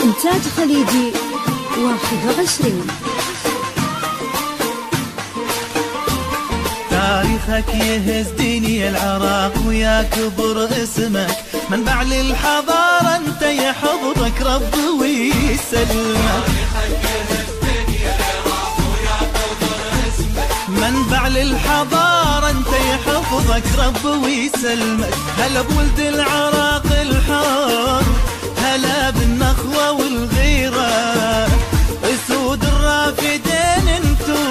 إنتاج خليجي 21. تاريخك يهز ديني العراق ويا كبر اسمك، منبع للحضارة انت يحفظك رب ويسلمك. منبع للحضارة انت يحفظك رب ويسلمك. هلا بولد العراق الحار، هلا بالنخوة والغيرة، اسود الرافدين انتو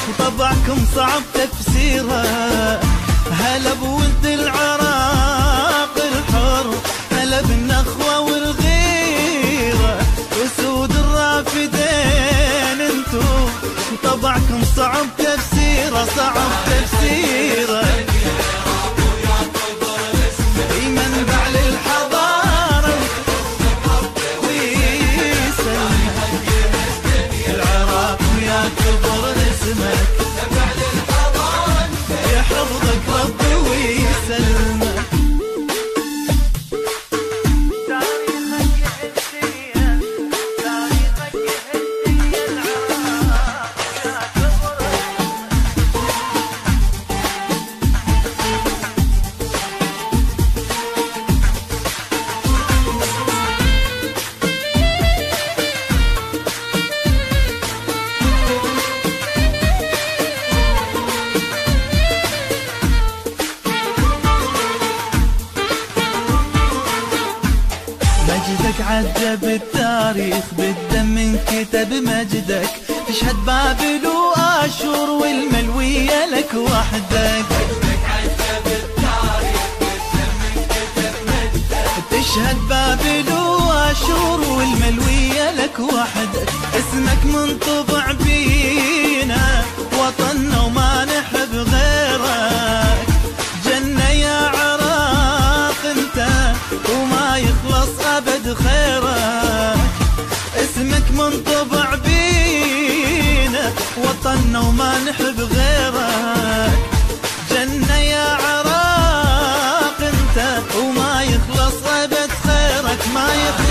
وطبعكم صعب تفسيرها. هلا بولد العراق الحار، هلا بالنخوة والغيرة، اسود الرافدين انتو وطبعكم صعب تفسيره، صعب تفسيره. منبع للحضارة ويسلمك العراق ويا كبر اسمك، يحفظك رب ويسلمك. مجدك عجب التاريخ، بالدم انكتب مجدك، تشهد بابل وآشور والملوية لك وحدك. مجدك عجب التاريخ، بالدم انكتب مجدك، تشهد بابل وآشور والملوية لك وحدك. اسمك منطبع بينا وطننا وما نحب غيرك، جنة يا عراق انت وما يخلص أبد خيرك. اسمك منطبع بينا وطننا وما نحب غيرك، جنة يا عراق انت وما يخلص أبد خيرك، ما يخلص